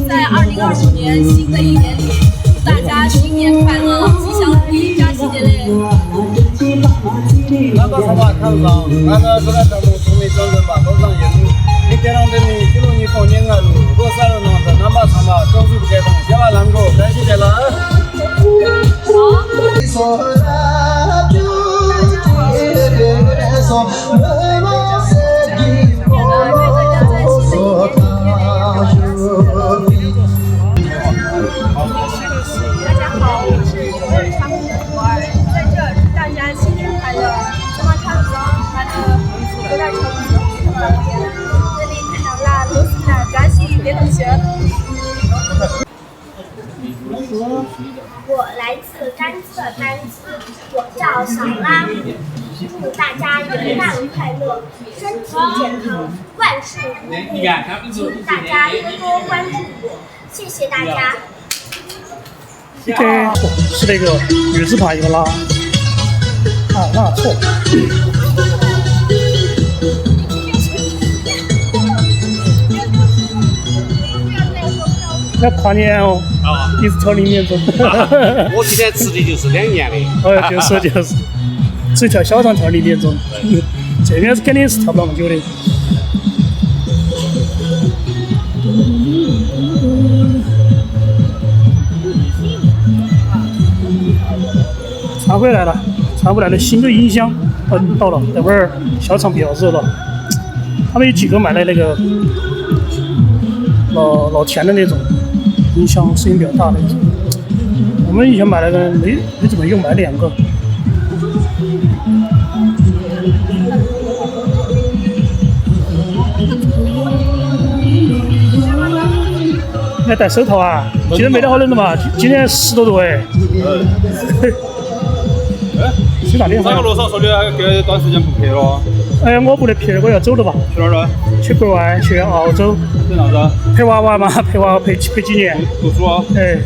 在2025年新的一年里，祝大家新年快乐，吉祥如意，扎西杰嘞！那个什么，看上那个这个咱们出门走人吧，路上也是，你点上的你，比如你过年啊路，多少人弄的，那么长嘛，总是不给动，先把啷个，感谢你了。大家好，我是中日常务的博儿，在这儿祝大家新年快乐，这么看着把这有点成绩，这里看到了罗斯娜扎西别同学。我来自甘肃丹西，我叫小拉。祝大家元旦快乐，身体健康，万事如意。请大家多多关注我，谢谢大家。对，是那个女字旁一个拉，啊，那错。要跨年哦，你是挑0年钟。我今天吃的就是2年的。哦，就是，只跳小肠跳0年钟，这边是肯定是跳不那么久的。唱回来的新的音箱到了，待会儿小场比较热了。他们有几个买了那个老田的那种音箱，声音比较大的那种。我们以前买了个没怎么用，买2个。你还戴手套啊？今天没得好冷的嘛？今天10多度哎。谁打电话？上个路上说的隔段时间不拍了。哎，我不得拍，我要走了吧？去哪儿了？去国外，去澳洲。干啥子？陪娃娃嘛，陪娃娃陪几年。读书啊？哎。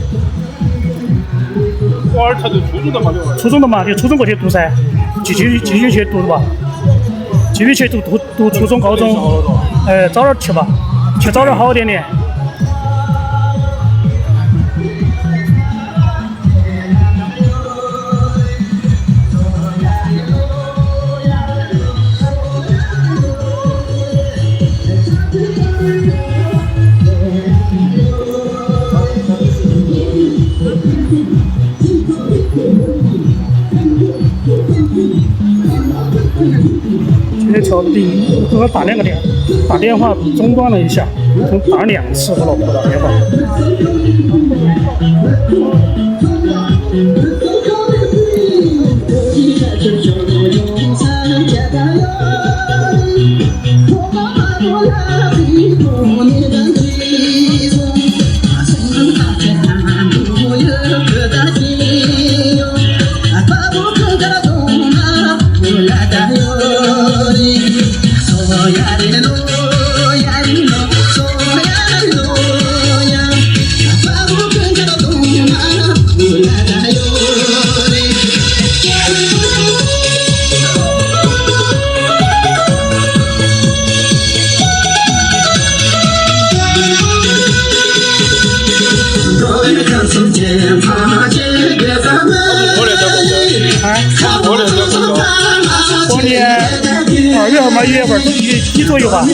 娃儿才读初中的嘛，初中的嘛，就初中过去读噻，继续去读吧，继续去读初中、高中。哎，早点去吧，去早点好点点。今天调的低，给我打电话中断了一下，打2次我老婆打电话。过年2月份嘛，1月份1左右吧。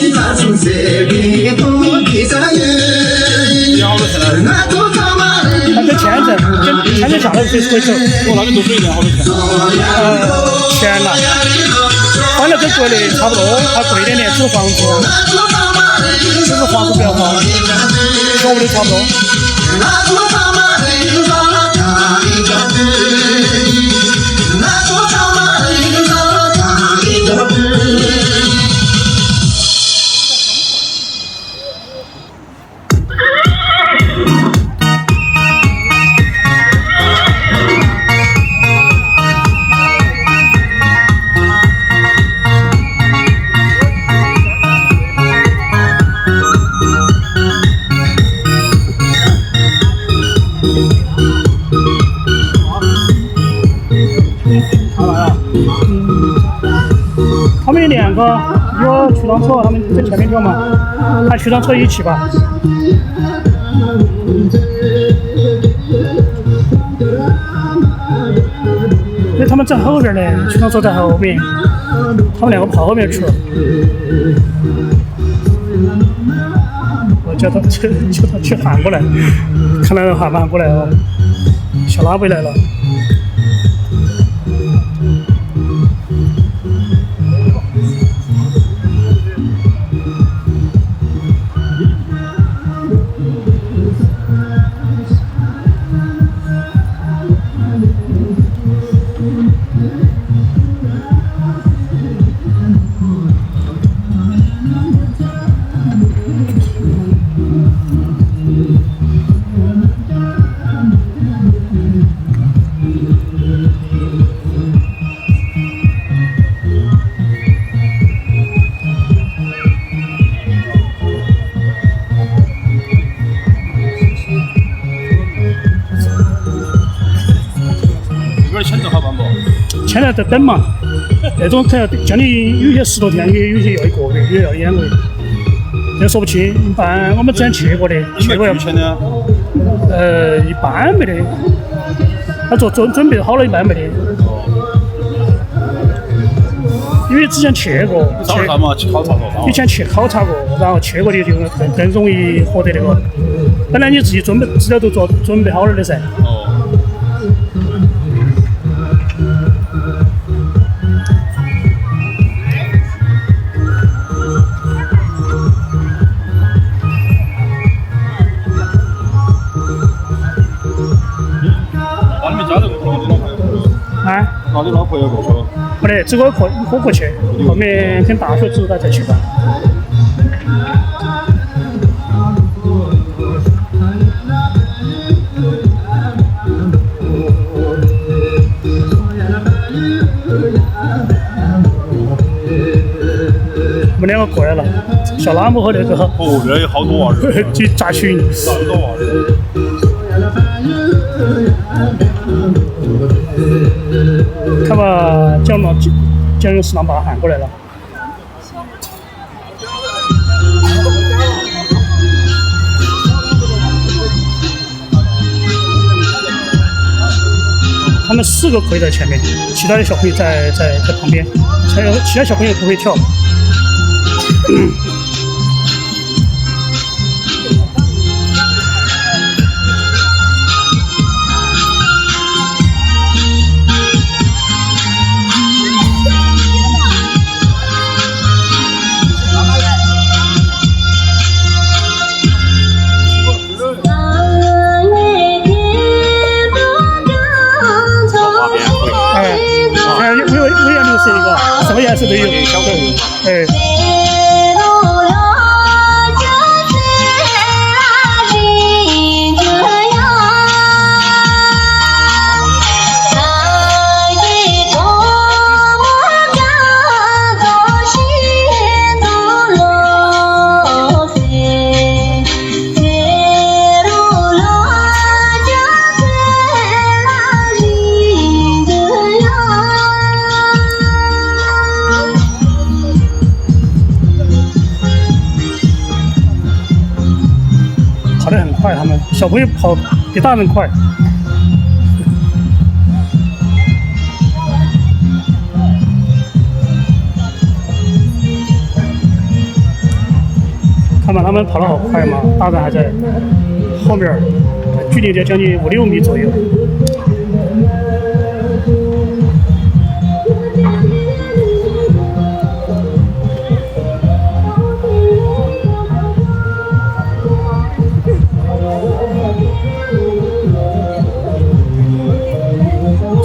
那跟签证下来随时可以走。我那边读书1年好多钱？钱了，反正跟国内差不多，还贵点点，只是房子比较高，跟我的差不多。他们有2个，有出租车，他们在前面跳嘛，还出租车一起吧。因为他们在后边呢，群众坐在后面，他们两个跑后面去了。我叫他去喊过来，看来喊不喊过来哦。小拉贝来了。现在在等嘛，那种可能将近有些10多天，也有些要1个月，也要2个月，这说不清。一般我们之前去过的，去过要钱的。一般没得，他准备好了，一般没得。因为之前去过，以前去考察过，然后去过的就更容易获得那个。本来你自己资料都准备好了的噻。那你老婆要过去了？不得，只我过去，后面跟大学组他再去吧。我们两个过来了，小拉姆和那个。哦，原来有好多娃儿。去扎群。好多娃儿。看吧，蒋介石把他喊过来了。他们4个跪在前面，其他的小朋友在旁边，其他小朋友不会跳。什么颜色都有，哎。跑得很快，他们小朋友跑比大人快。看吧，他们跑得好快嘛，大人还在后面，距离将近5、6米左右。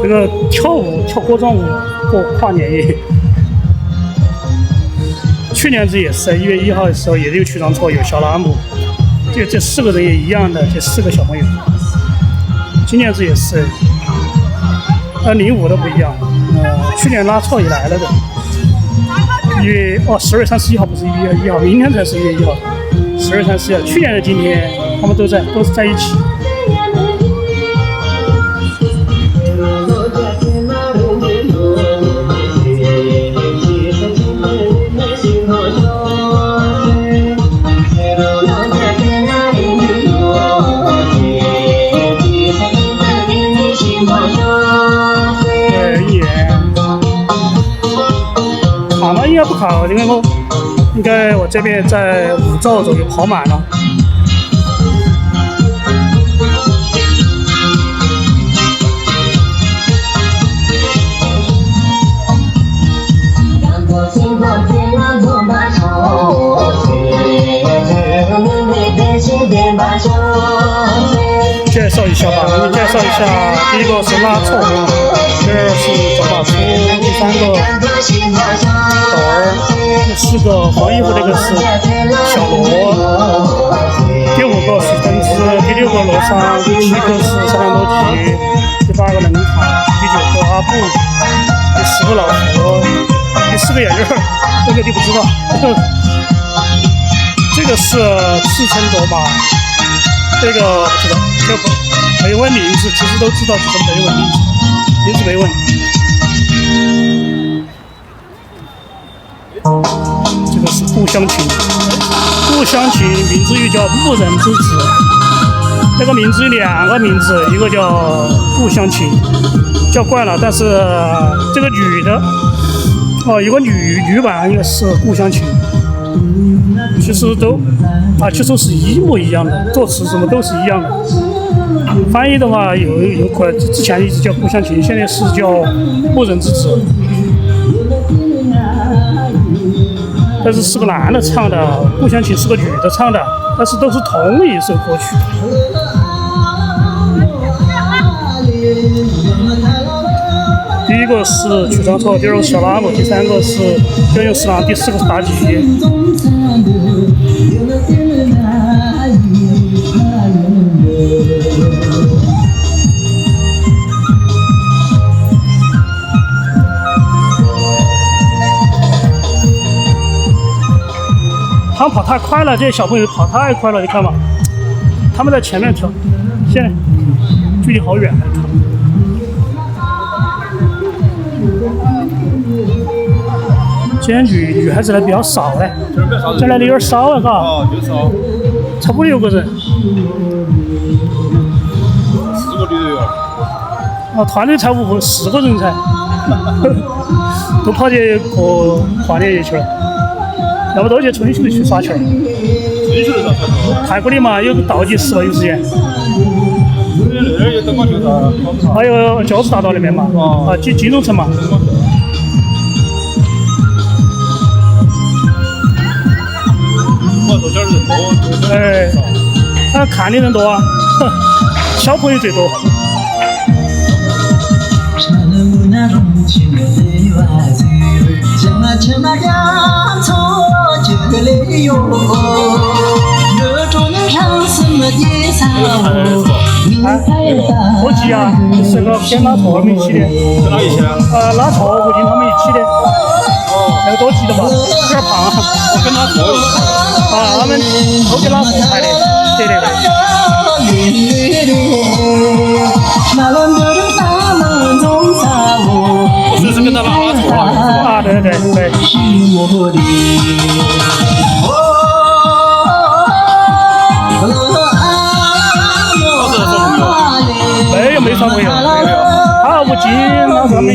这个跳歌状舞过跨年夜，去年子也是1月1号的时候，也有曲张错，有小拉姆，这4个人也一样的，这4个小朋友。今年子也是，205都不一样，去年拉错也来了的。10月31号不是1月1号，明天才是1月1号，10月31号，去年的今天他们都是在一起。好，应该我这边在5兆左右跑满了。介绍一下吧，给你介绍一下，第一个是拉错，第二是走马车，第三个斗儿，第四个黄衣服那个是小罗，第5个是分支，第6个罗桑，第7个是三两多吉，第8个能卡，第9个阿布，第10个老佛，第4个眼镜儿，这个就不知道。这个是赤橙罗马，这个不知道，这个没问名字，其实都知道，只是没问名字没问。这个是故乡情，故乡情名字又叫牧人之子，这个名字有2个名字，一个叫故乡情，叫惯了，但是这个女的，有个女版应该是故乡情。其实其实是一模一样的，作词什么都是一样的。翻译的话有可能之前一直叫故乡情，现在是叫牧人之子。但是是个男的唱的，故乡情是个女的唱的，但是都是同一首歌曲。第一个是曲张错，第2个是小拉姆，第3个是调用四郎，第4个是妲己。他们跑太快了，这些小朋友跑太快了，你看嘛，他们在前面跳，现在距离好远。今天女孩子来比较少嘞，这来的有点少了，嘎。哦，就少。差不多6个人。4个女的有。团队才10个人才，都跑去过跨年夜去了，要不都去春熙去耍去了。春熙的啥？泰国的嘛，有个倒计时了，有时间。那边有灯光秀噻。还有交子大道那边嘛，金融城嘛。看的人多啊，小朋友最多。合集啊，是个跟拉错他们一起的。跟哪一起啊？拉错合集他们一起的。那个多吉的吧，有点胖。我跟他错一起。他们都给拉错拍的，对。我是跟他拉错了，对。没啥朋友，他不进，他们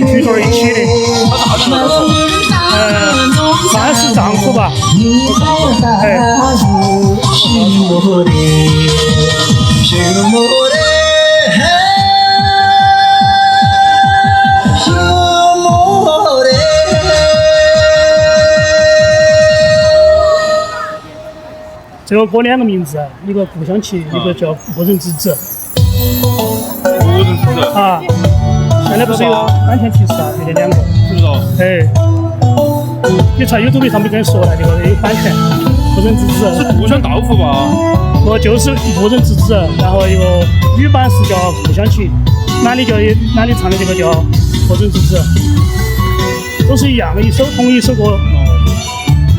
聚到一起的。算是丈夫吧。这个歌2个名字，一个故乡情，一个叫牧人之子。现在不是有版权提示啊，就这2个。是不是？你在 YouTube 上面跟你说了，这个有版权，牧人之子。是故乡豆腐吧？就是牧人之子，然后一个女版是叫故乡情，男的唱的这个叫牧人之子，都是一样的，同一首歌。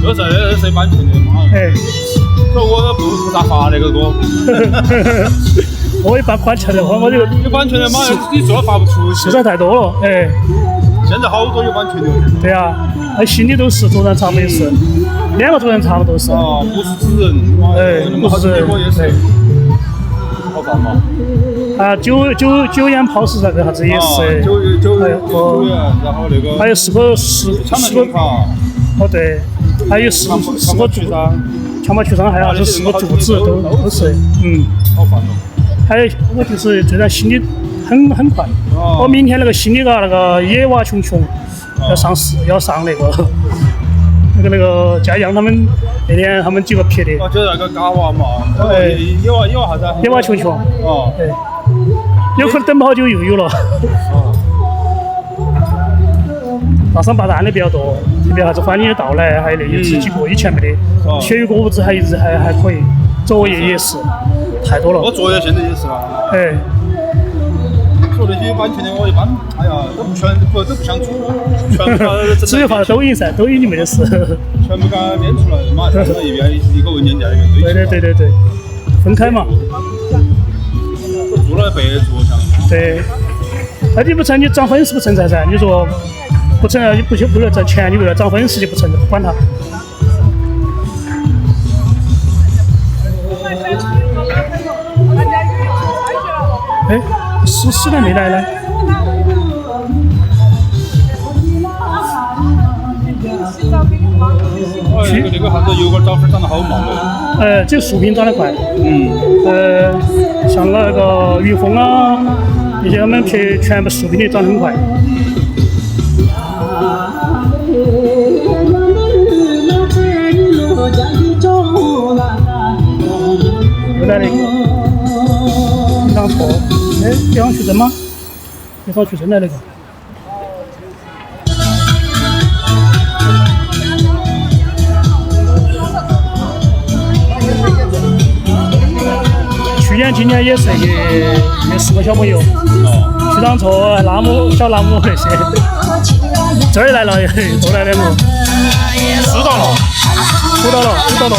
这是版权的嘛？所以我都不咋发那个歌。我也版权的话，我这个有版权的嘛，你做发不出去。素材太多了，现在好多有版权的。对啊，新的都是昨天查不也是，2个昨天查不都是。不是纸人。不是人。好烦嘛。九眼泡石那个啥子也是。9元，然后那个。还有10个。哦对，还有四个柱，强马曲上还有是4个柱子都是，好烦哦。还有我就是这条新的很快，我明天那个新的那个野蛙熊熊要上市，要上那个嘉阳他们那天他们几个拍的。哦，就是那个嘎娃嘛。对。野蛙啥子？野蛙熊熊。哦。对。有可能等不好久又有了。大上大案的比较多，特别啥子欢迎的到来，还有那些几个以前没的。血雨果物质还一直还可以，作业也是太多了。我作业现在也是啦。哎。说那些版权的我一般，哎呀都不想做，全部只有发抖音噻，抖音里面的事。全部给它编出来，马上放到一边一个文件夹里面堆起来。对，分开嘛。做了白做像。对，那你不成，你涨粉丝不成才噻？你说不成，你不为了挣钱，你为了涨粉丝就不成，不管他。哎，诗来没来呢？那个啥子油管涨粉涨得好慢哦。这个树屏涨得快。像那个云峰啊，那些他们拍全部树屏的涨得很快。又来了一个，非常错。别上去针吗？别上去针来那个。去年、今年也是也4个小朋友，去当错小拉姆那些，这儿来了，都来2个，知道了。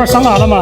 上岸了嘛？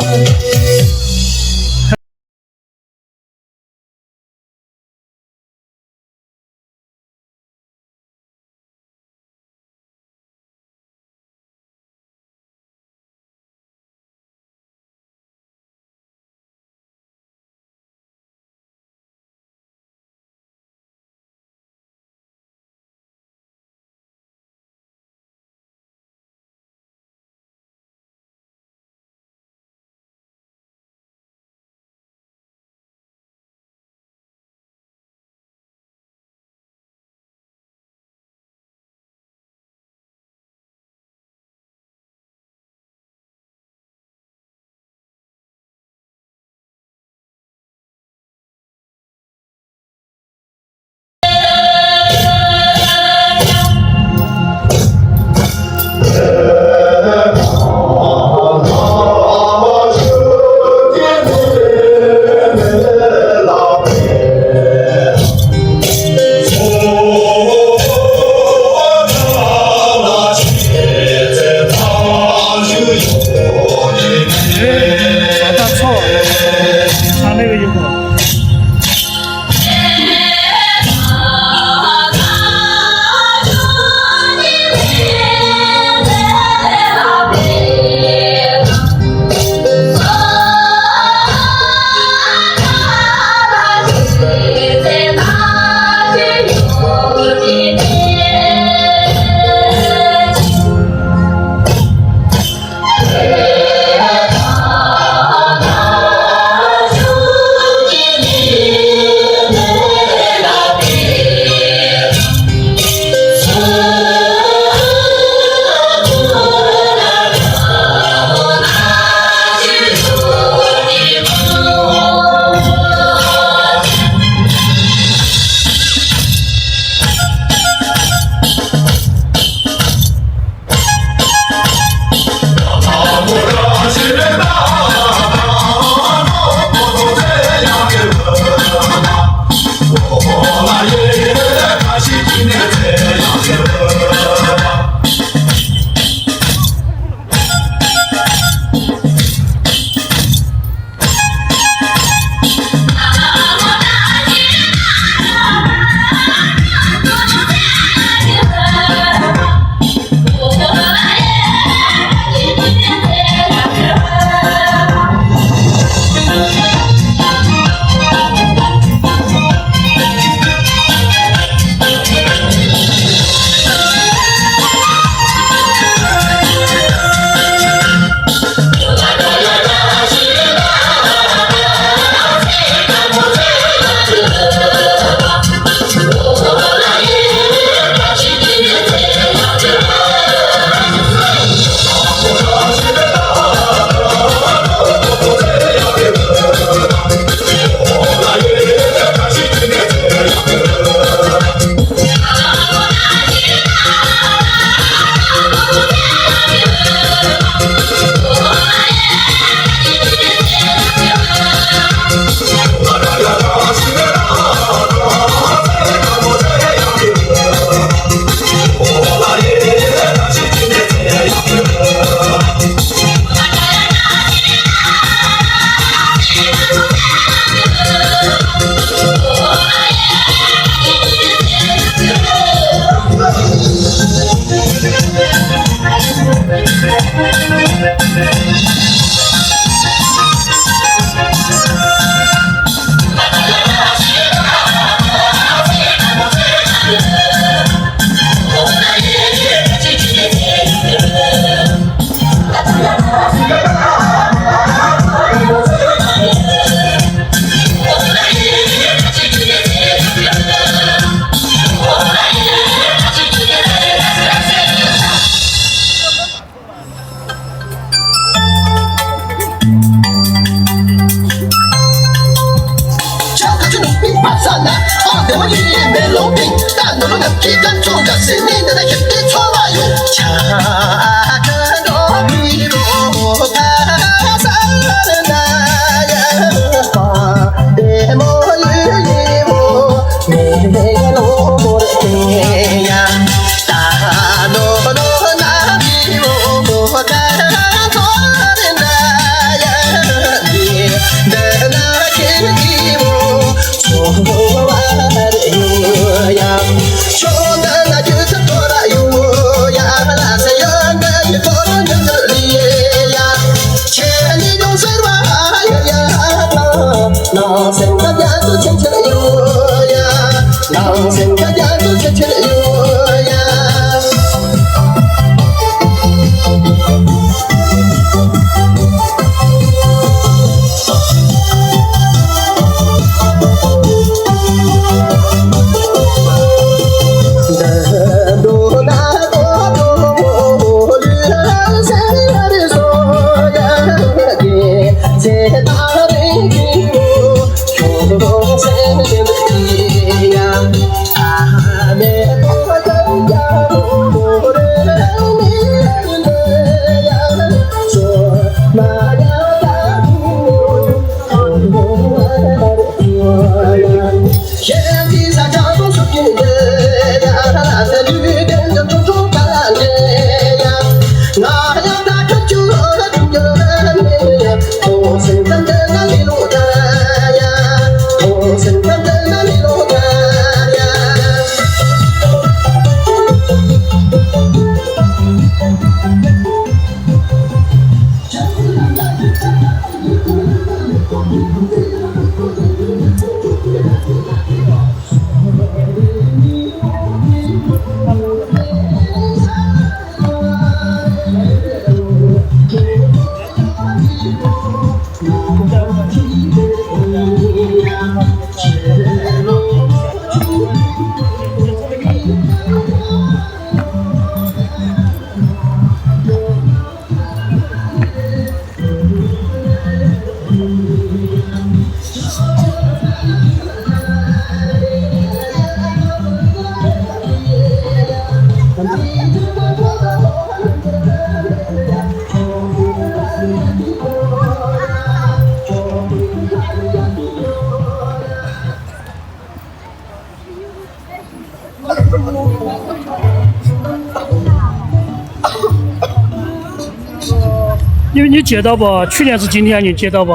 你接到不？去年是今天你接到不？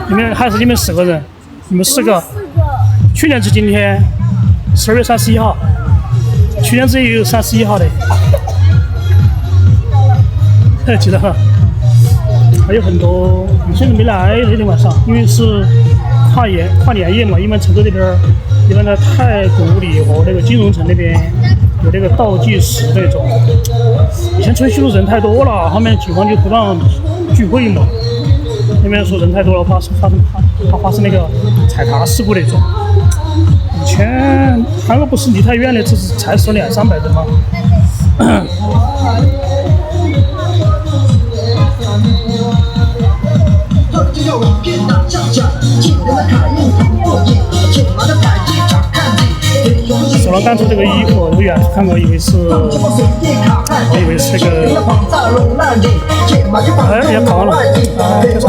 你们还是你们4个人？你们4个。去年是今天，12月31号。去年只有31号的。记得哈。还有很多有些人没来那天晚上，因为是跨年夜嘛，因为成都那边因为呢太古里和那个金融城那边有那个倒计时那种。以前春熙路人太多了，后面警方就不让聚会嘛。那边说人太多了，怕发生那个踩踏事故那种。以前韩国不是离太远的，只是才死200-300人嘛。手上干出这个衣服，我远处看过，以为是那个，哎，也跑了，啊，这啥？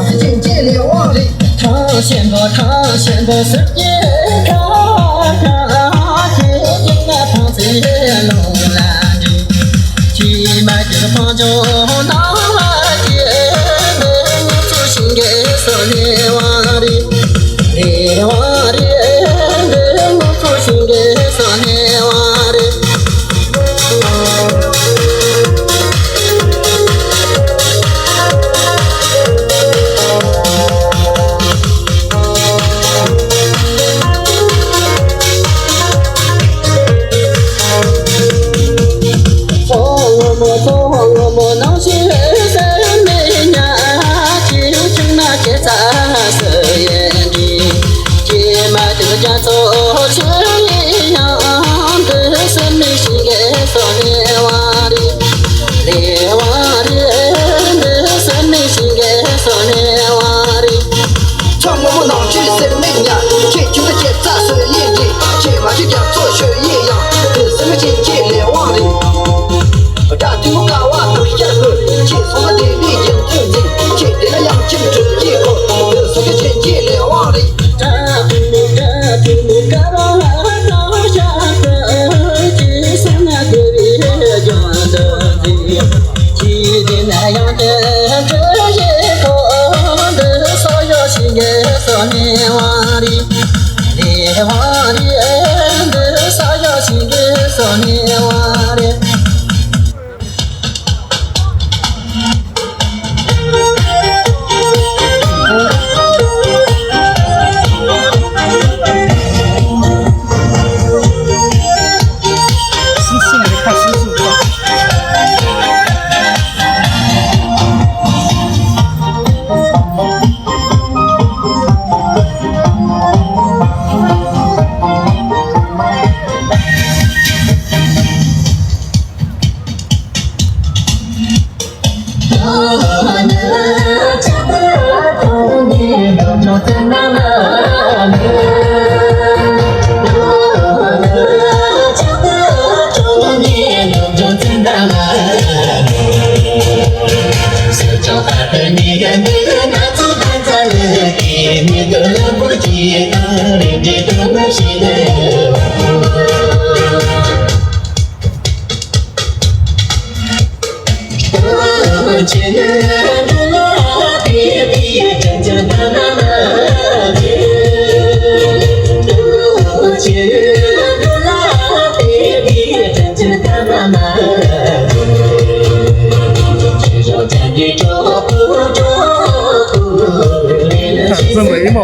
这眉毛，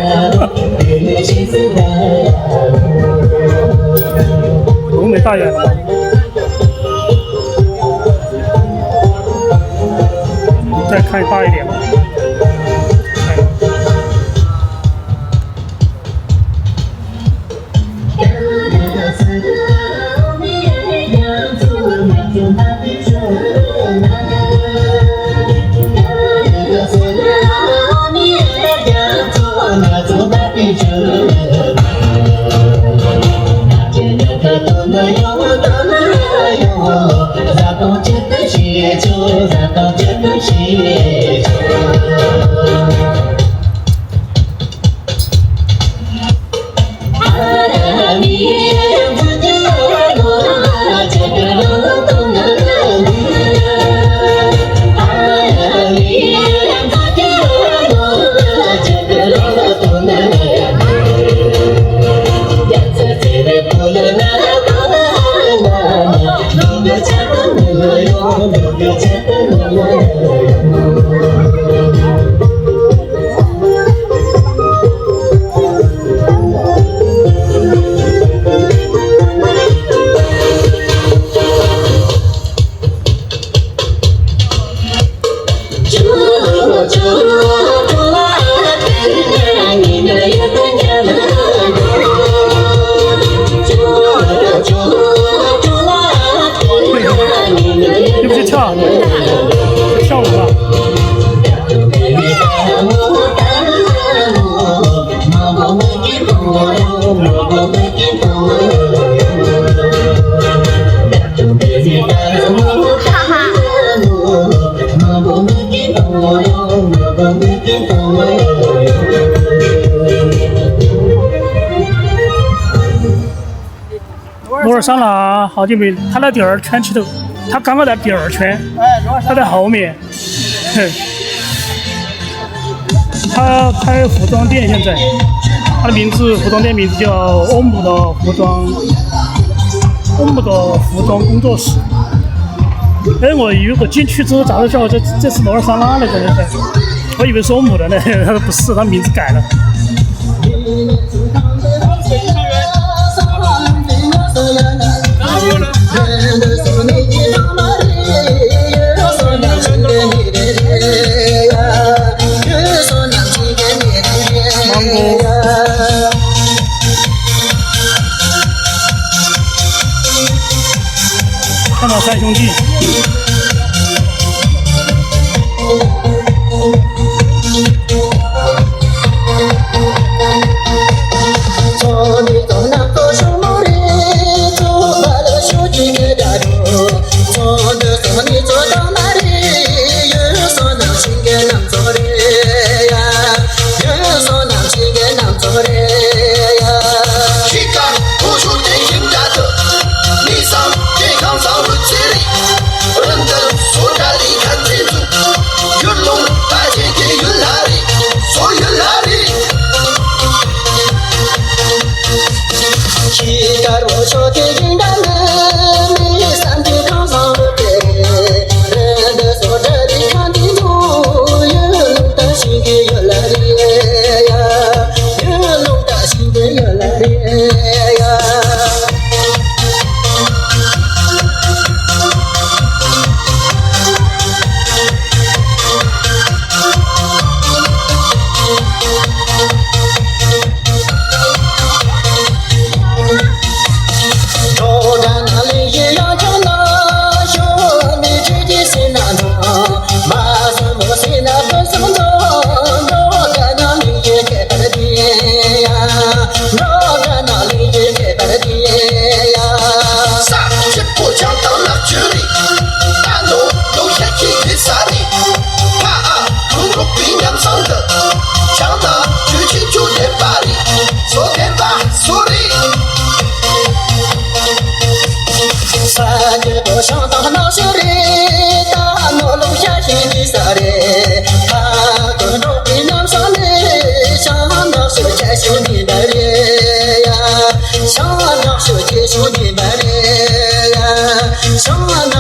浓眉大眼的。再看大一点吧。你不去跳舞啊？罗尔桑拿好久没，他在第二圈起头，他刚刚在第二圈，他在后面。他开服装店，现在他的服装店名字叫欧姆的服装工作室。哎，我如果进去之后咋的叫这是罗尔桑拉那个人？我以为是欧姆的呢，他说不是，他名字改了。芒果。看到三兄弟。人的所在离开追逐，越龙大街。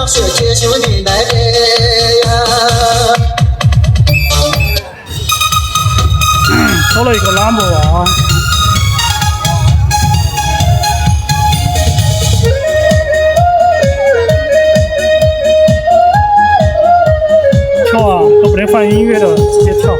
世界兄弟来的呀。多了一个拉姆娃。跳啊，都不得放音乐的，直接跳。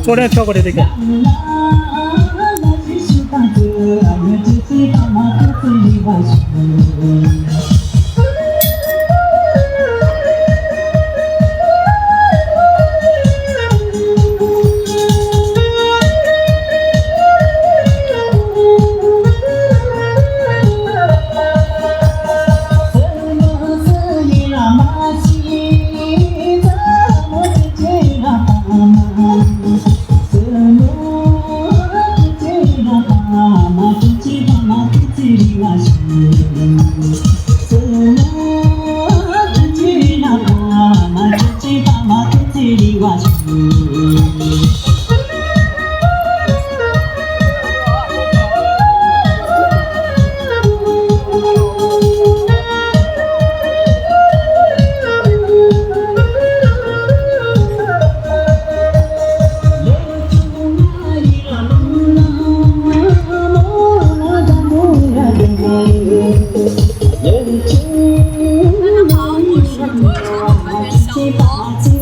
昨天跳过的这个。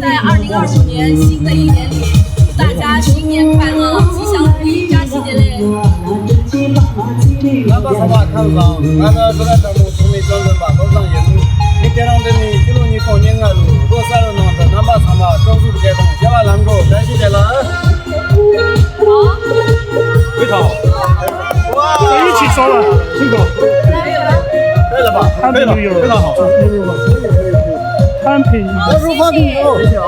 在2025年新的一年里，祝大家新年快乐，吉祥如意，扎西德勒。南巴萨巴看上，俺们这个项目从没转正吧，都上业务。你点上的你，记录你过年啊路，多少人弄的南巴萨巴，总是不给动，先把南哥扎西德勒。非常好。哇！一起说了，辛苦。可以了吧？可以了，非常好。摊平。我入房顶哦，谢谢啊。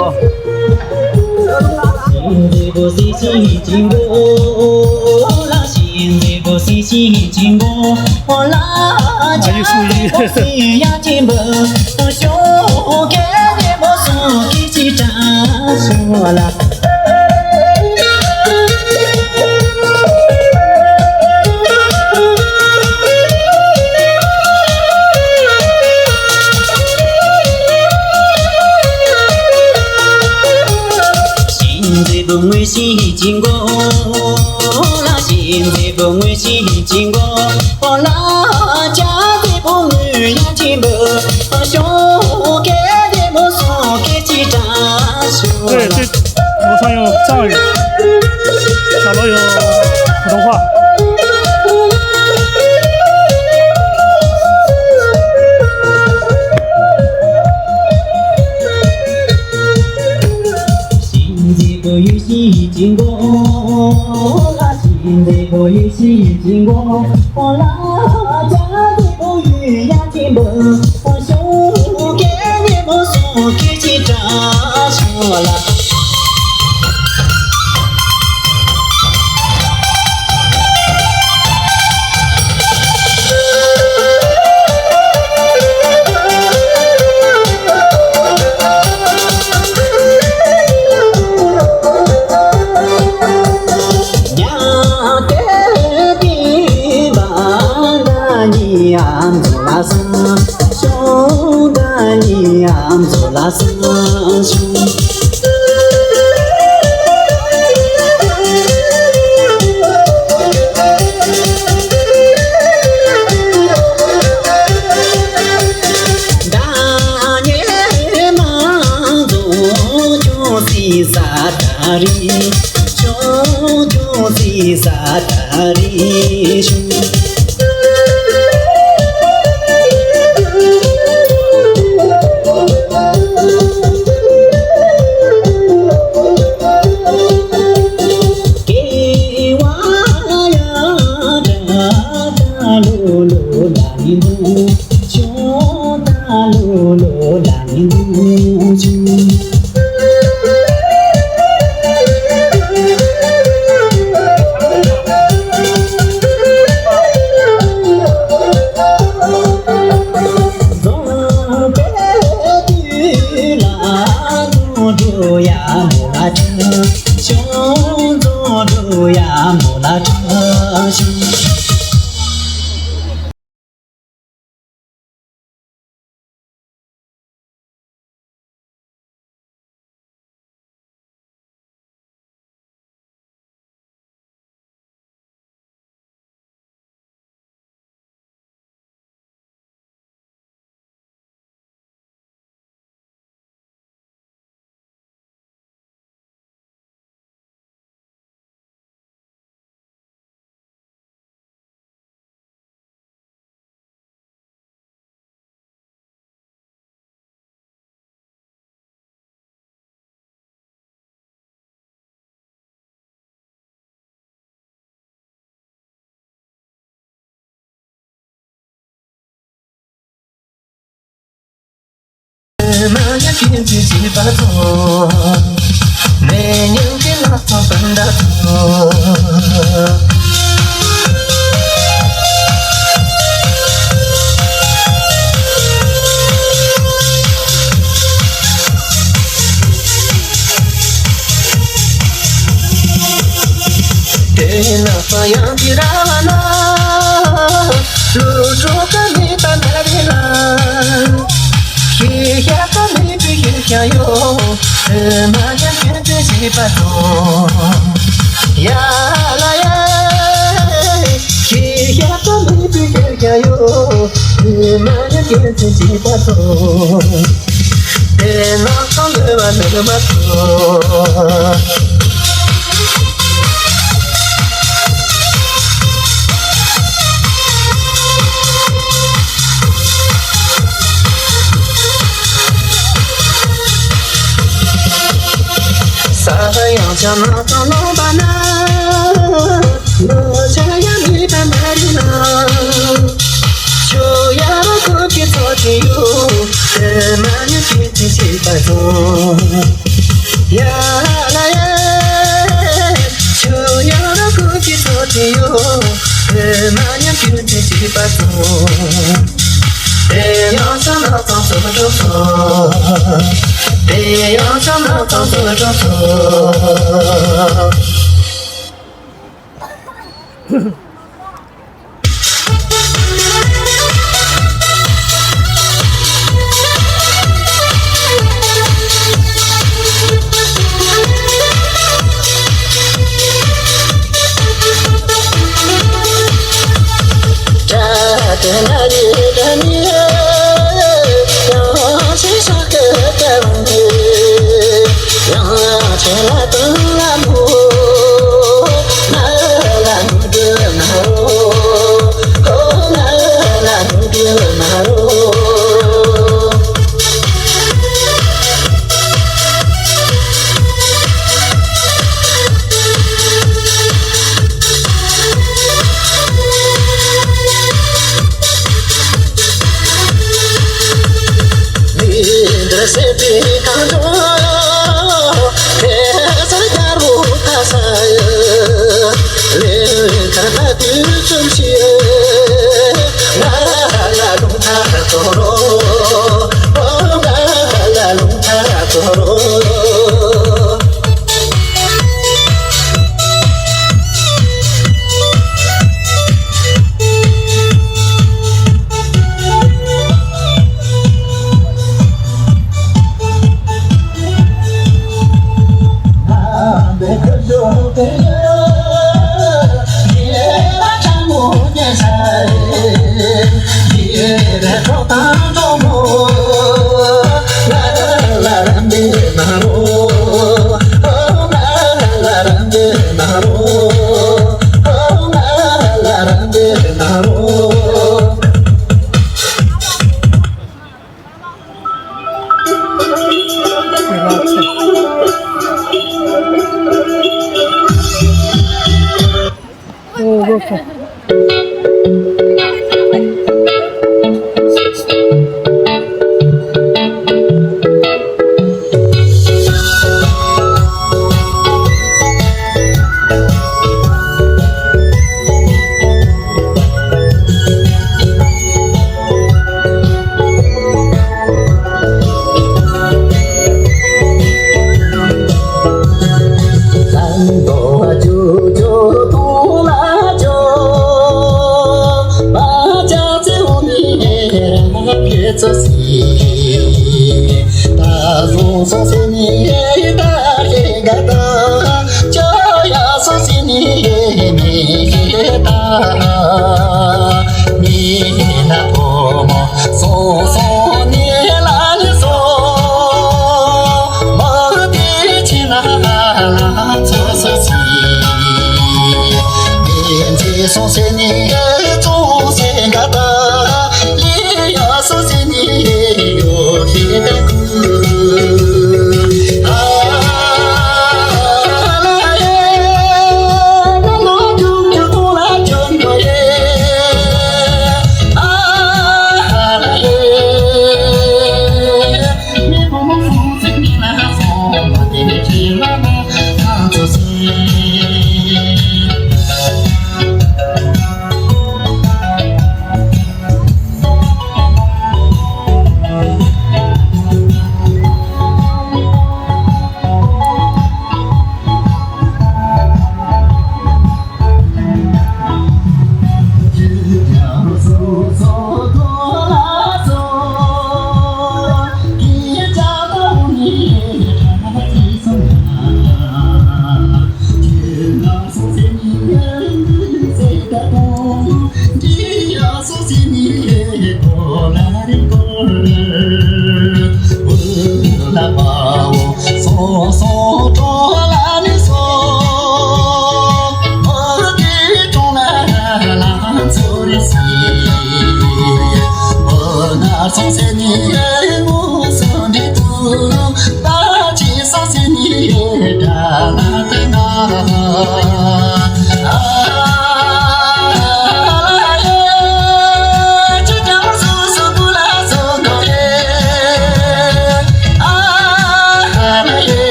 新的不是新经过，啦新的不是新经过，我啦家的不是呀经过，小给的不是给起扎说啦。本为是经过，啦现在本为是经过，我啦家的本为呀经过，小给的不说给几张说。对，这楼上有藏语，小楼有普通话。不与是经过，啦新的不与是经过，我啦家的不与呀经过，我想给的不说给起扎说啦。兄弟呀，做拉萨兄。大年忙做就是萨达里，做就是萨达里兄。不久。胸做着呀，木拉车胸。马呀天自己把做，没牛给拉做本大做。给那发扬的拉瓦那，露出个你把那里拉。夜呀个你比夜呀哟，马呀天自己把做，呀啦呀，夜呀个你比夜呀哟，马呀天自己把做，那上的嘛那个嘛做。사양 자나 자나 바나 너자야 니 바나리나 조야로 그렇게 터지요 만약 기지지 봐도 야라야 조야로 그렇게 터지요 만약 기지지 봐도 내 여자나 떠서줘서 내 여자나 떠서줘서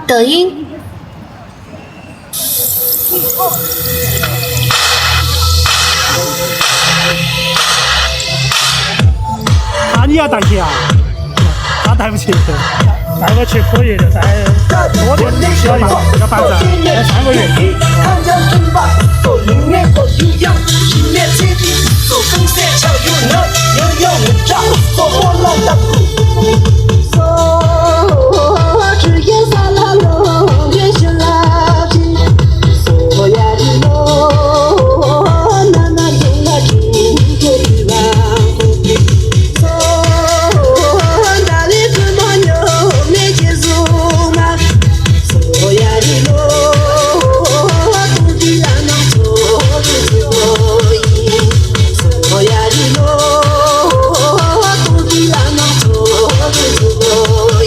抖音。你要带起啊？他带不起，带不起可以的，带多点需要要办证，要3个月。做音乐做营养，音乐天地做风险，巧有能，有有能掌，做波浪的只言撒拉龙，月是垃圾，所呀的龙，那那用那金就去吧。大力子么牛没结束嘛，所呀的龙，土地让能做的做一，所呀的龙，土地让能做的做一。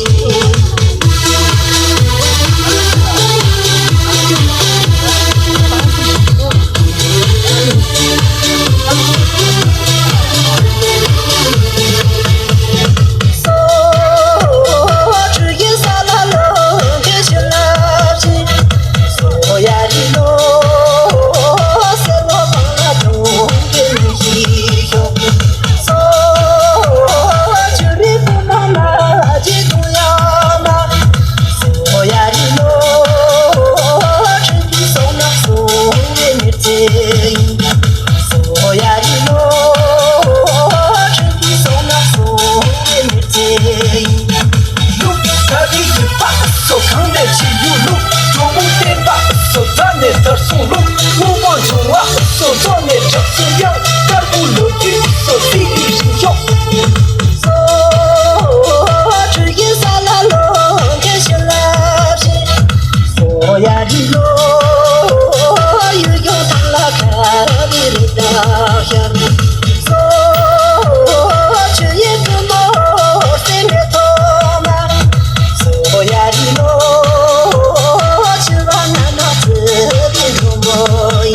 Boy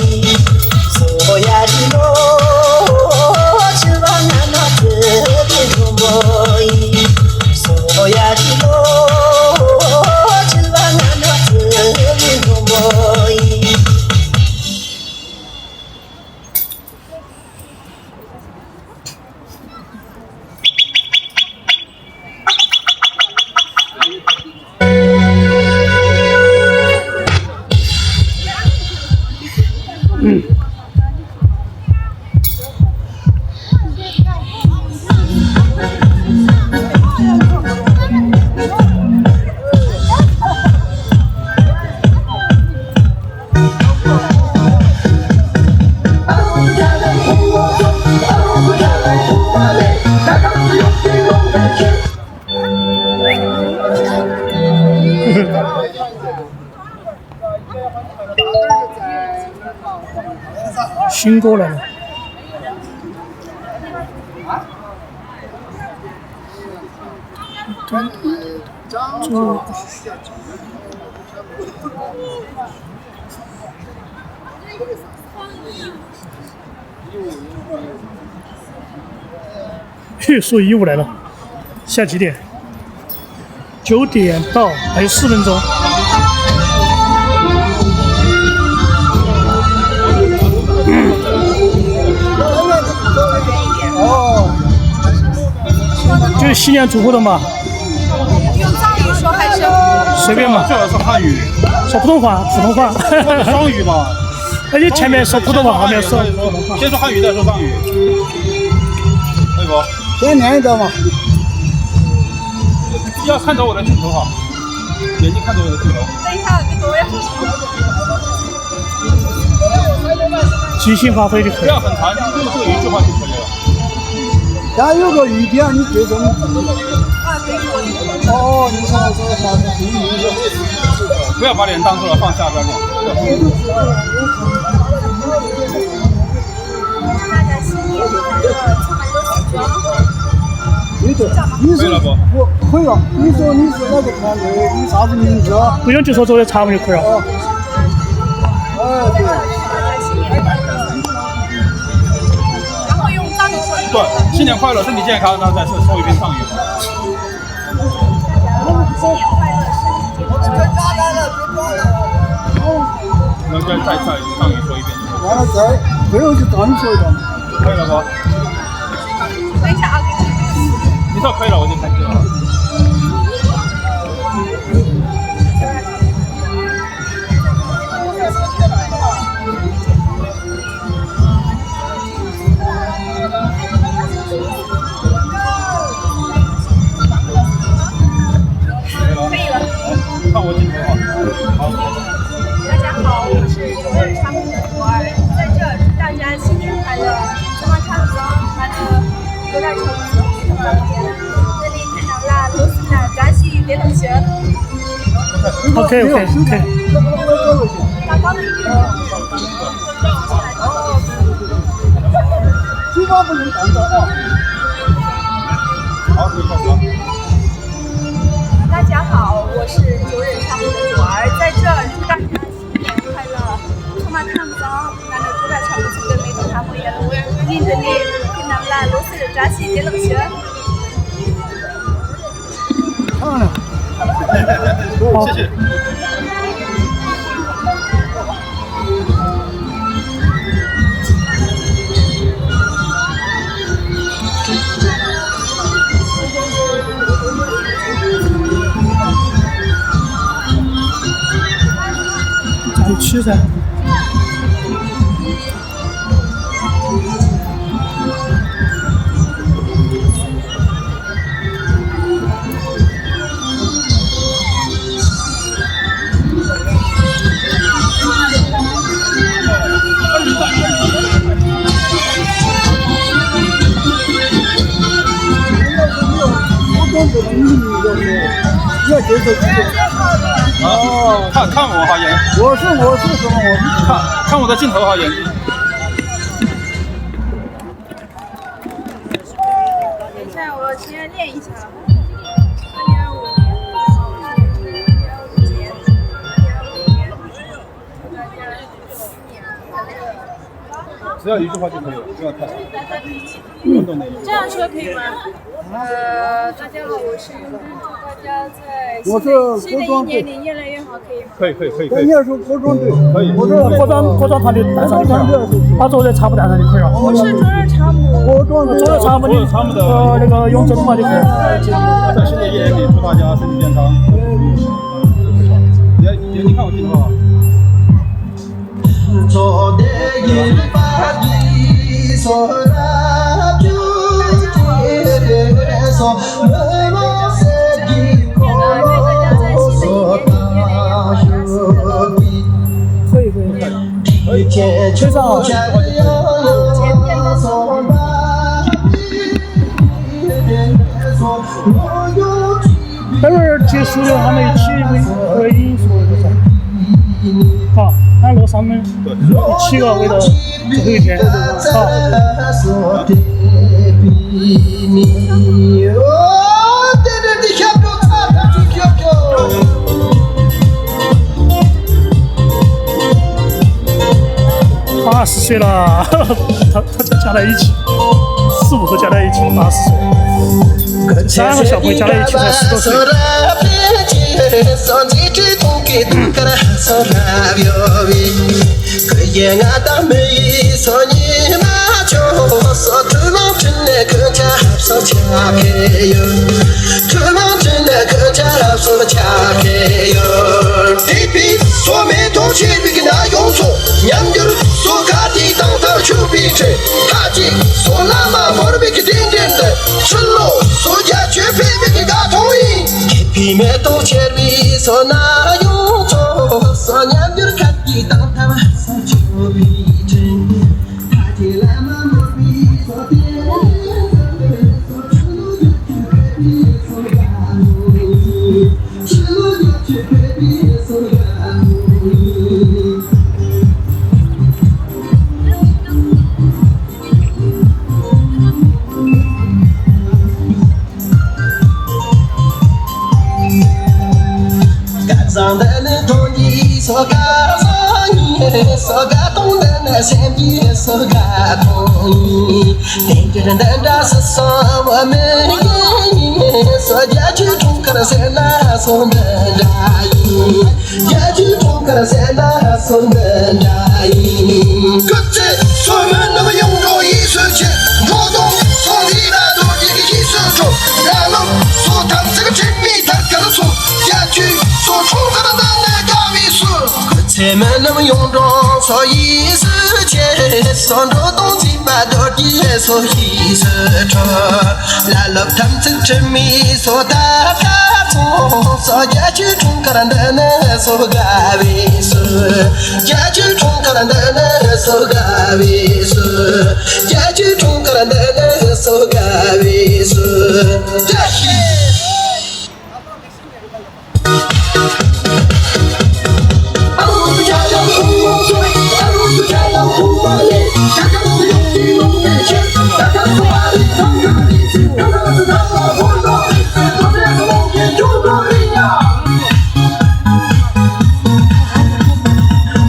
新歌来了。说衣物来了，下几点？9点到，还有4分钟。就是西年主播的嘛。用藏语说还是？随便嘛。这个是汉语。说普通话，普通话。双语吧。而且前面说普通话，后面说。先说汉语，再说藏语。可以不？先念一段嘛。要看着我的镜头哈，眼睛看着我的镜头。等一下，这个我也不说。即兴发挥就可以。不要很长，就这一句话就可以了。它有个语调，你对着你。哦，你看我说的啥子？不要把脸当住了，放下边面。大家新年快乐，充满了喜悦。对的，你是我可以了。你说你是哪个团队？你啥子名字？不用就说作为茶目就可以了。对。然后用藏语说一遍。对，新年快乐，身体健康，然后再说一遍藏语。新年快乐，身体健康。然后再藏语说一遍。完了最后就藏语说一遍。可以了不？等一下啊。你说可以了，我就开始了。可以了。看我镜头啊。好。大家好，我是周日昌的果儿，在这祝大家新年快乐，咱们看着俺的有点成绩。这里看到了螺丝的专辑的同学。OK。高高的一点。基本不能看到啊。好，可以开始。大家好，我是周日昌的果儿，在这祝大家新年快乐，充满坦桑，俺的祝大家不是跟每天他们也录，您这里看到了螺丝的专辑的同学。漂亮，谢谢。你吃噻。要接受哦，看我哈眼，我是什么？我看我的镜头哈眼睛。等一下，我先练一下。只要一句话就可以了，不要太长。这样说可以吗？大家好，我是永志，祝大家在新的一年里越来越好，可以吗？可以。你要说服装队，可以。服装团队带上就可以了，把作为茶布带上就可以了。我是周日茶姆。作为茶姆的那个永正嘛就可以了。在新的一年里，祝大家身体健康。你看我镜头啊。吹上。待会儿结束了，他们一起回音说的是。好，俺落上门，7个回到最后一天。好。80岁了，他加在一起，4、5个加在一起80岁，3个小朋友加在一起才10多岁。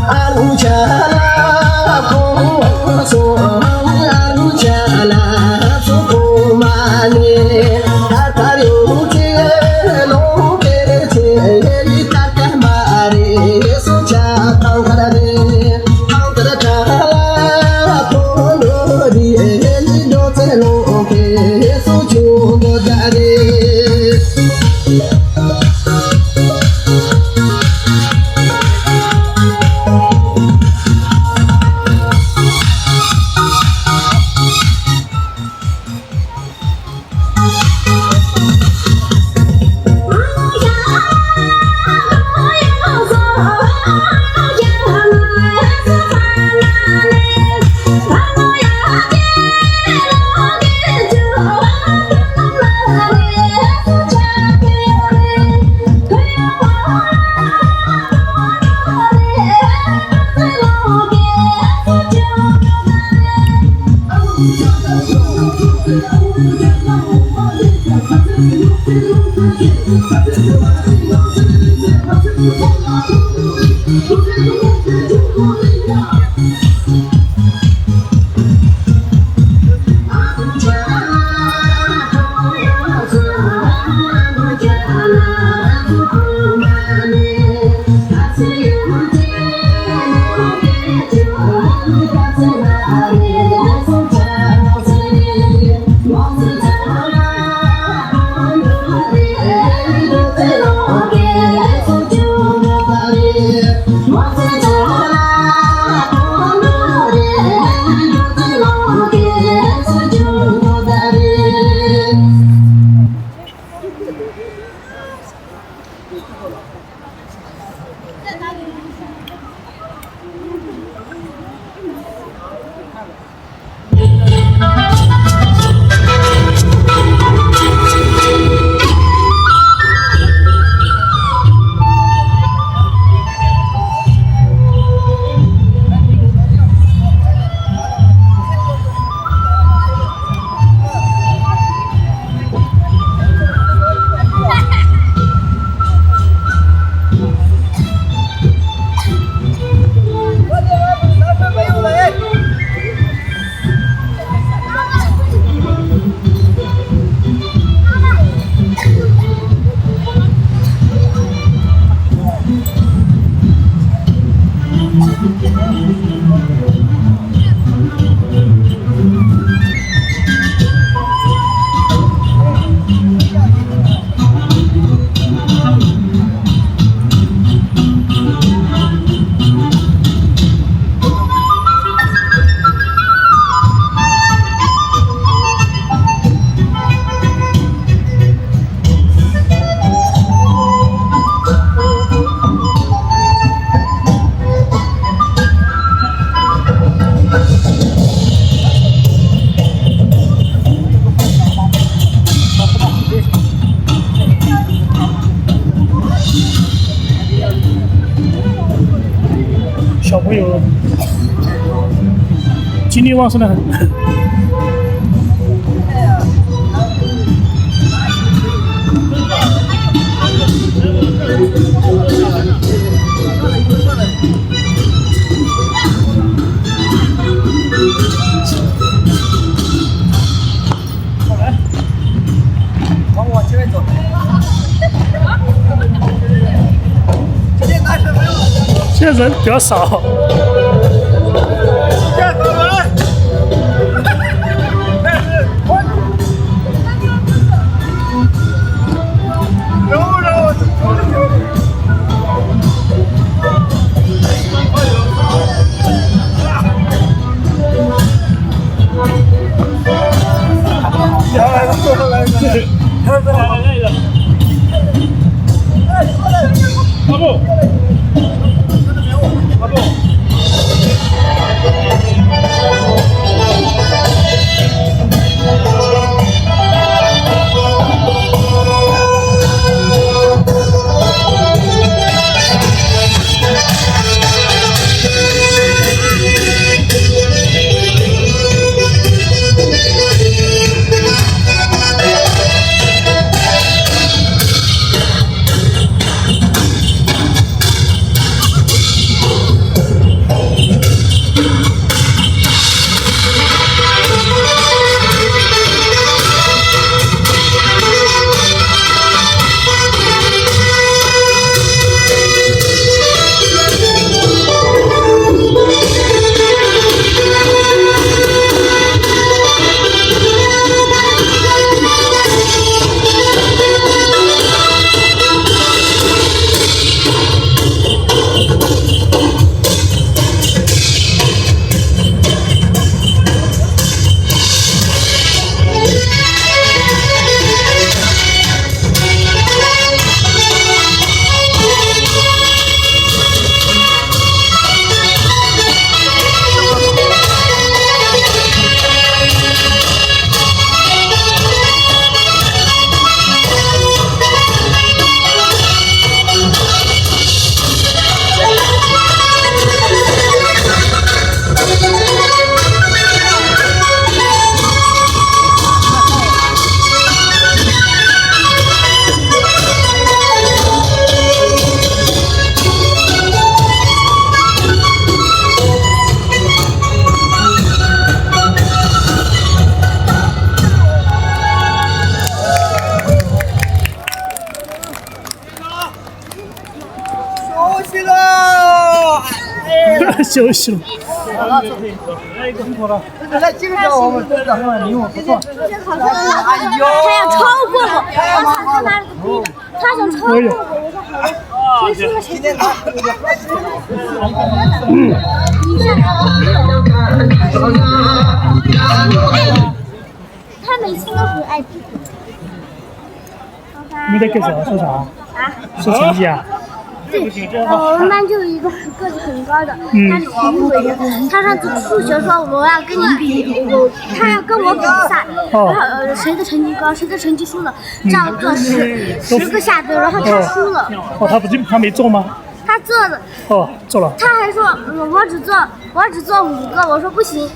Alu jala, suku mane, 精力旺盛的很。往我这边走。现在人比较少。阿布，阿布。休息了。来，这个叫我们队长，离我不错。他要超过我，他拿了个笔，他想超过我，谁说了谁对？他每次都很爱比。你在干啥？说啥？啊？说成绩啊？对，我们班就有一个个子很高的，他是体育委员。他上次数学说我要跟你比，他要跟我比赛，然后谁的成绩高，谁的成绩输了，这样做10个下蹲，然后他输了。哦，他没做吗？他做了。哦，做了。他还说我只做5个，我说不行。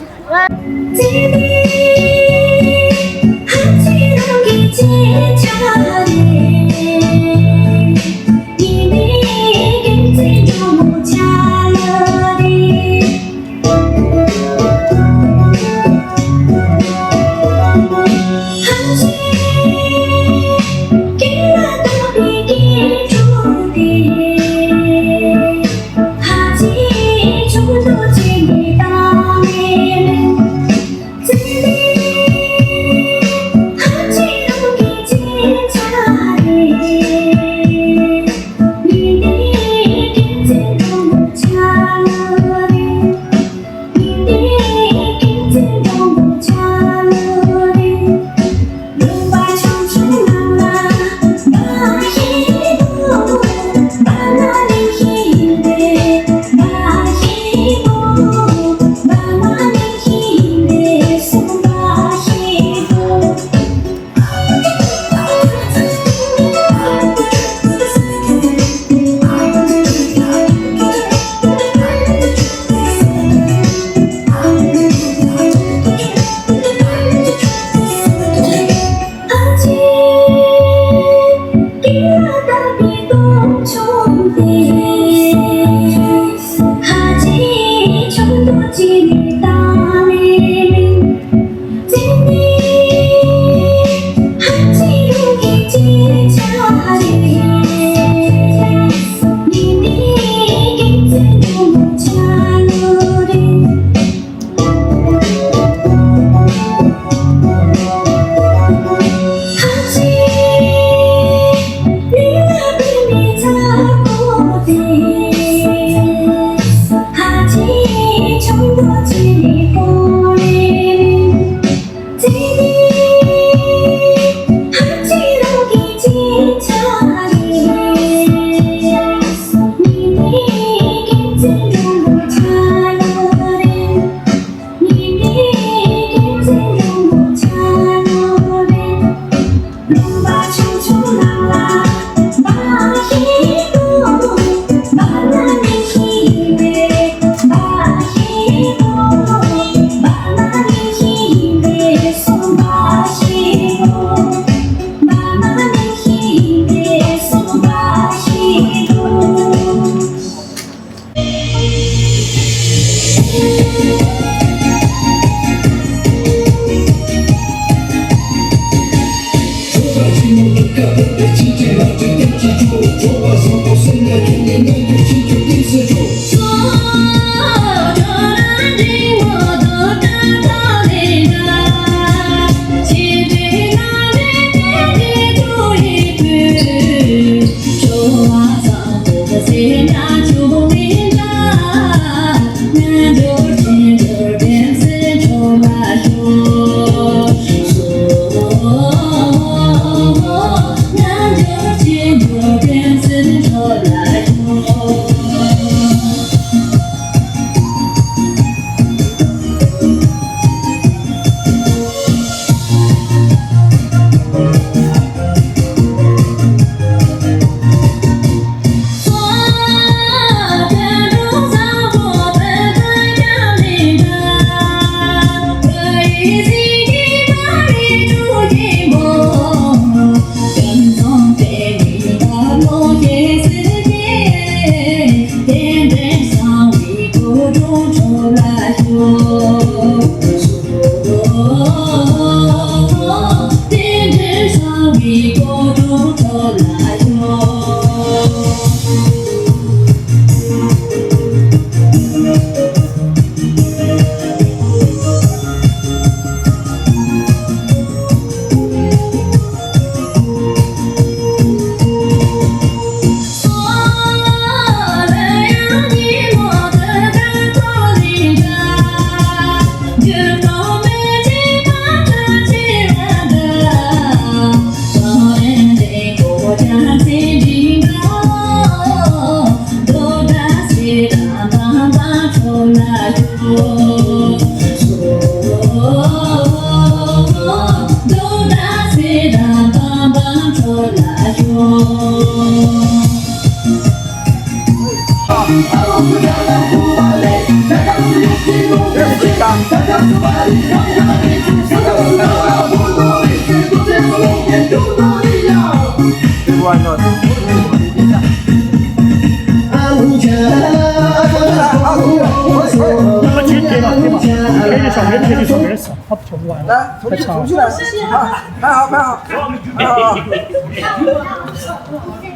重新来，拍好。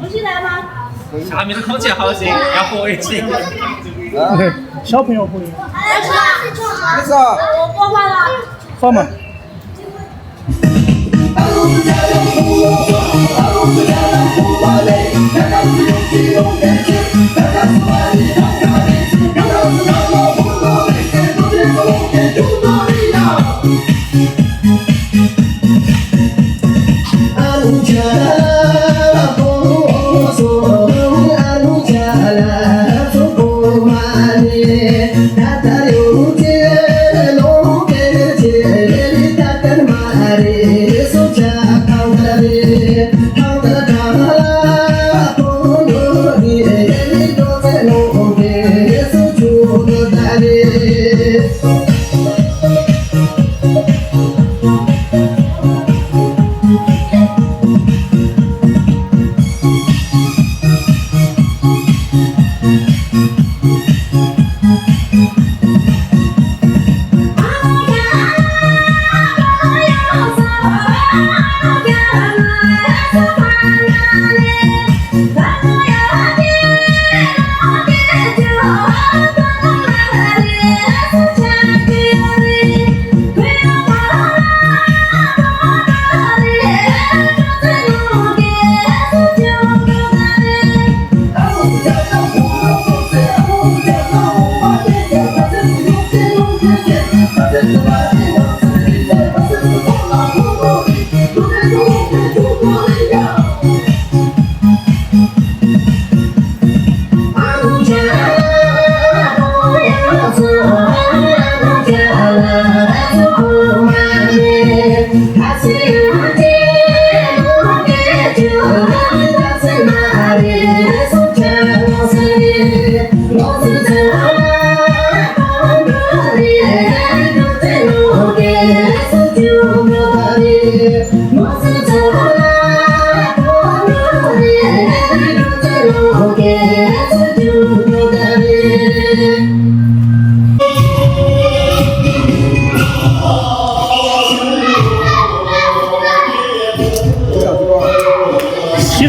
重新来吗？下面的空气好些，要活一些。小朋友不一样。没事。我播放了。放嘛。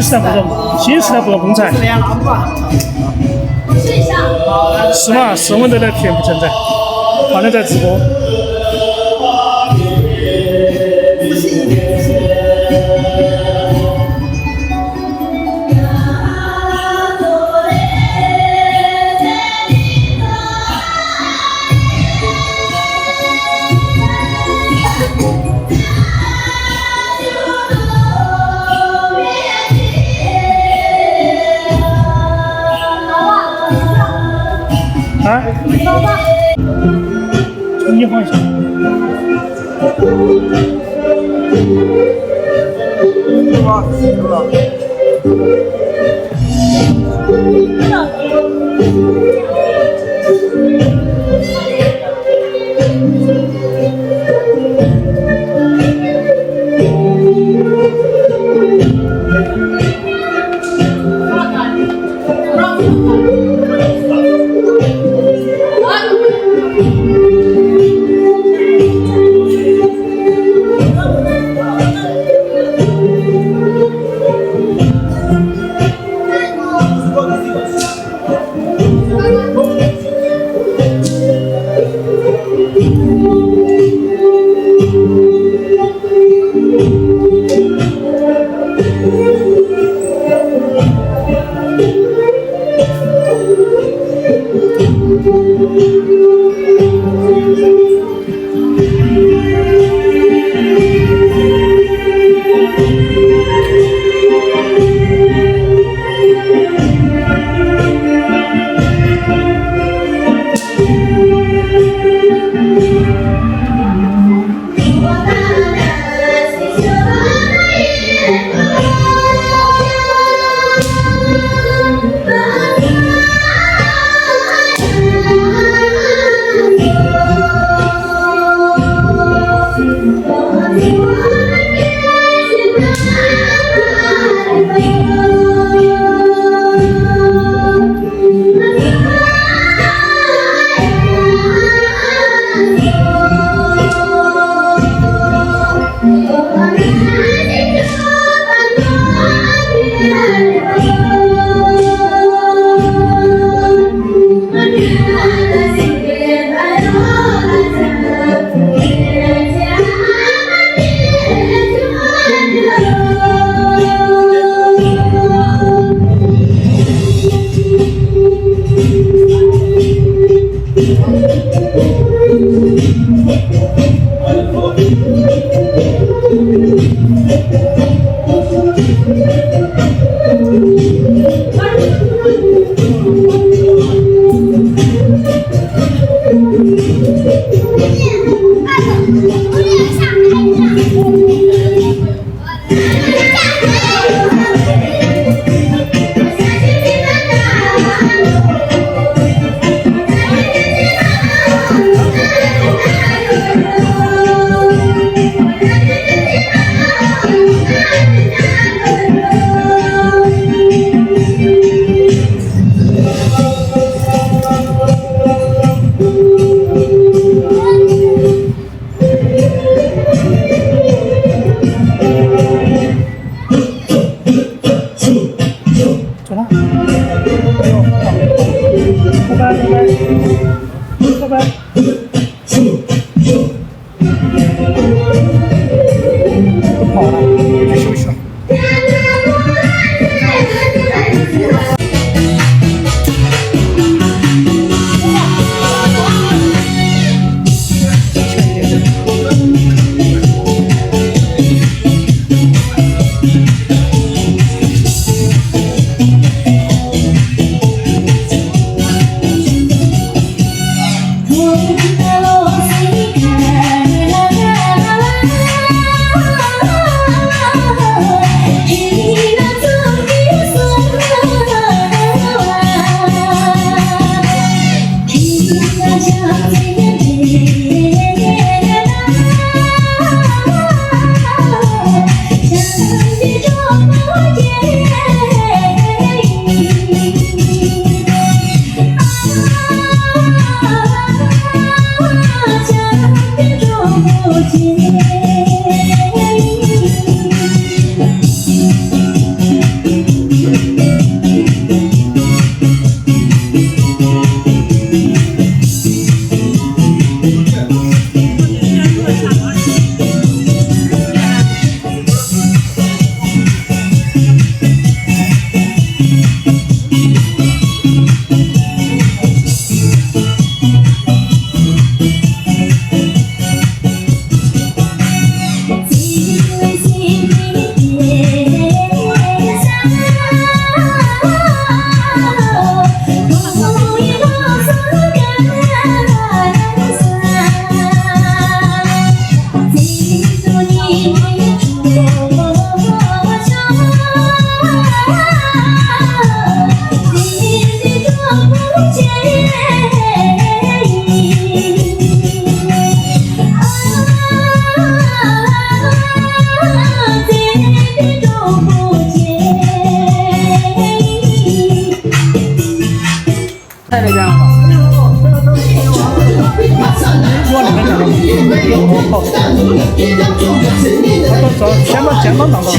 时代不容公产。是嘛？是我们的田不存在，反正在直播。啊？你好一下。肩膀挡到。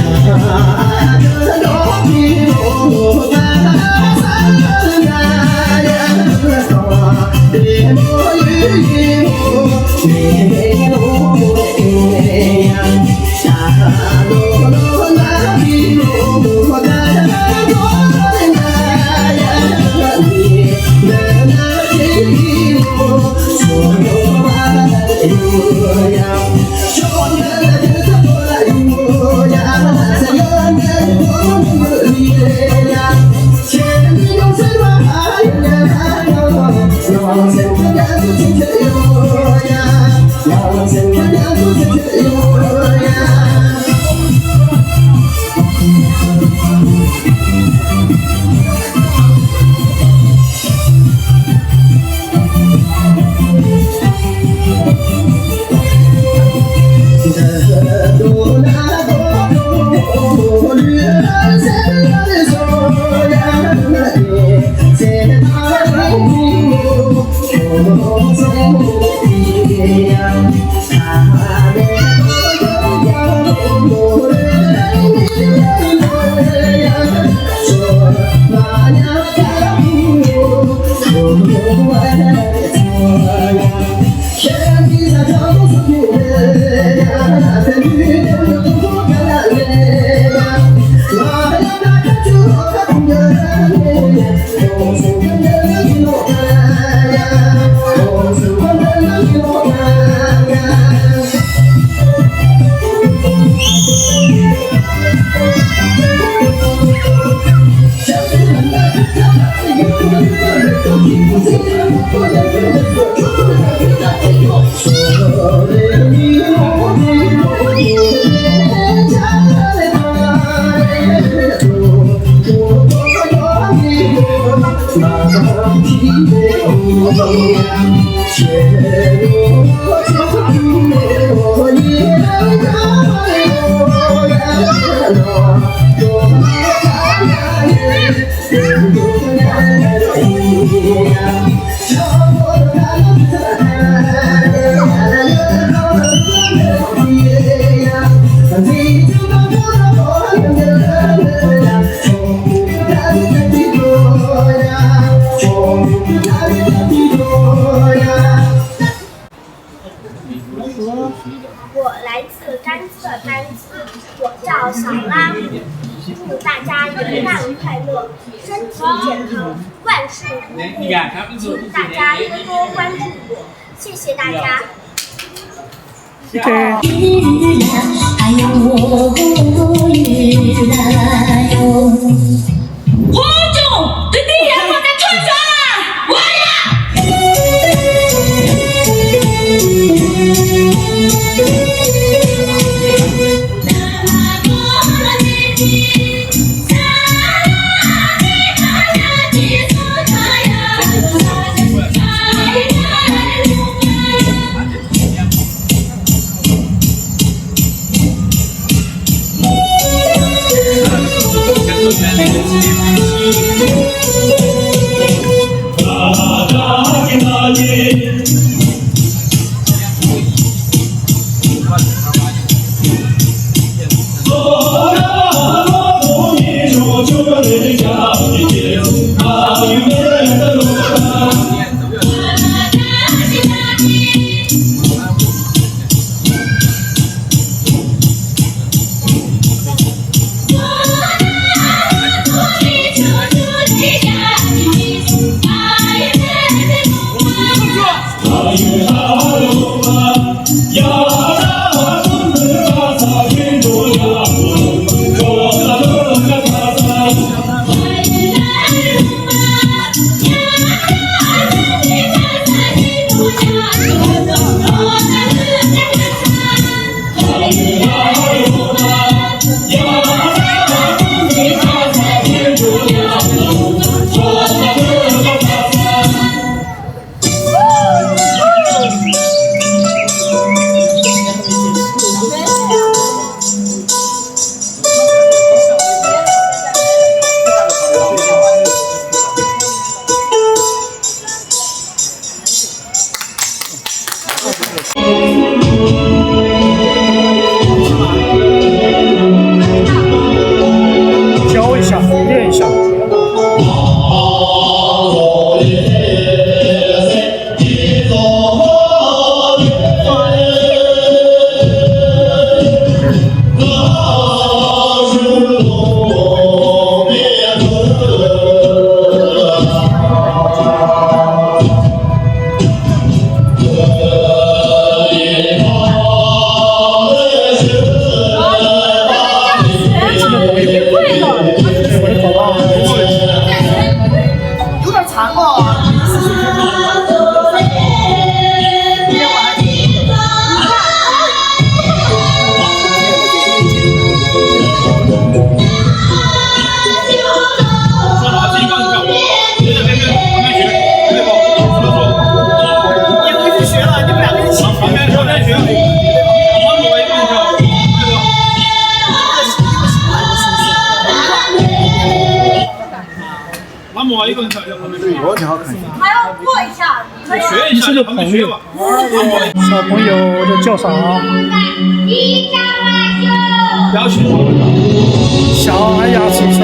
我来自甘孜的甘孜，我叫小拉。祝大家元旦快乐，身体健康，万事如意。请大家多多关注我，谢谢大家。哎呦，雨来哟！观众对敌人我的传说了，我呀！教一下，练一下。我挺好看的。还要过一下，学一下就朋友。小朋友这叫啥？要学。小牙齿帅。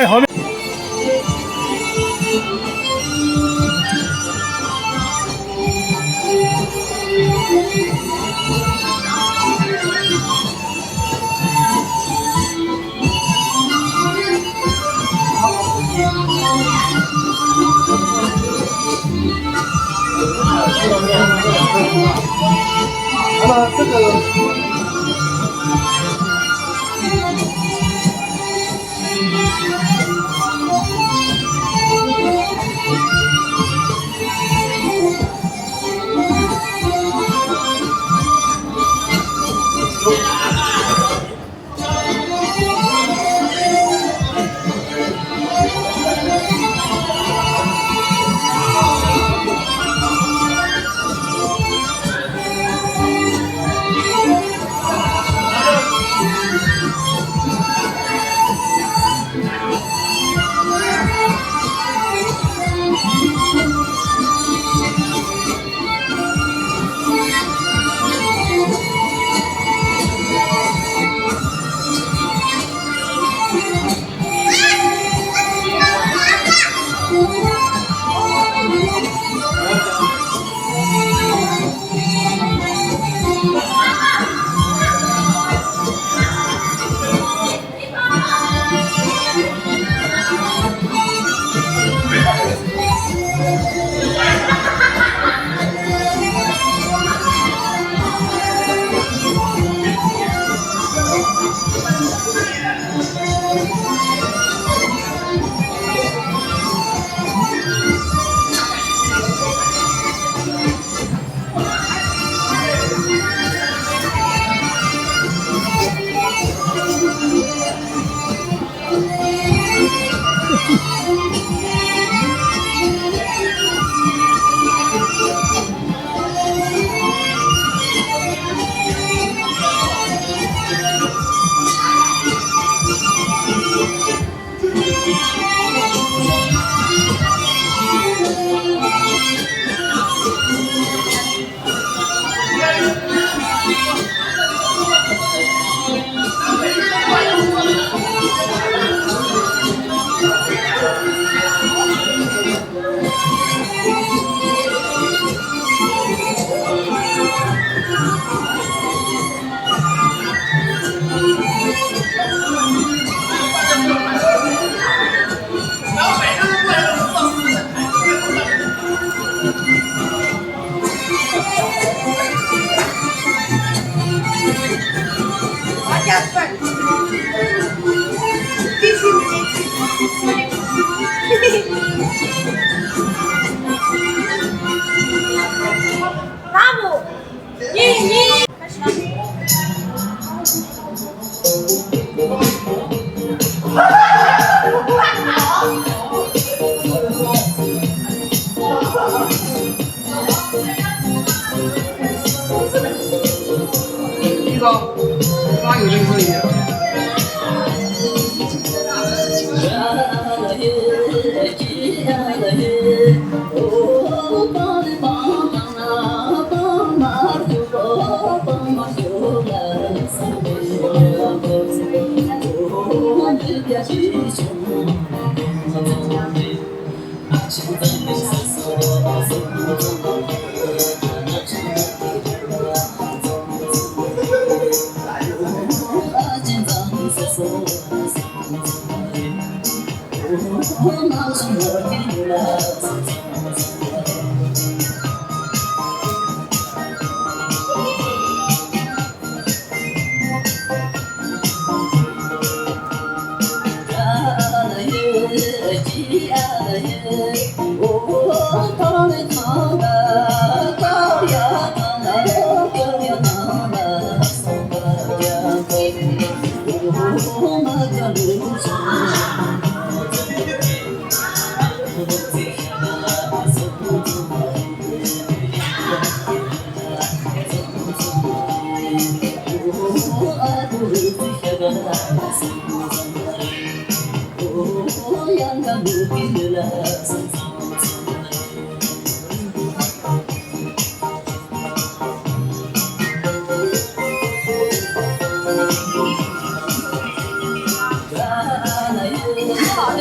在后面。那么这个。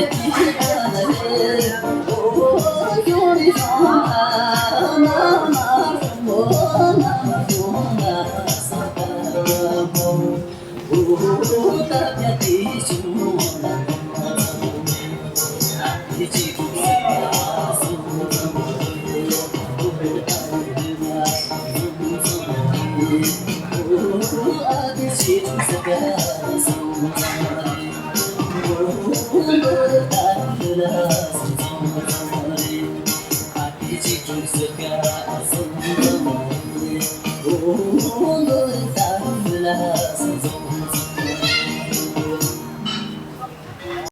Oh,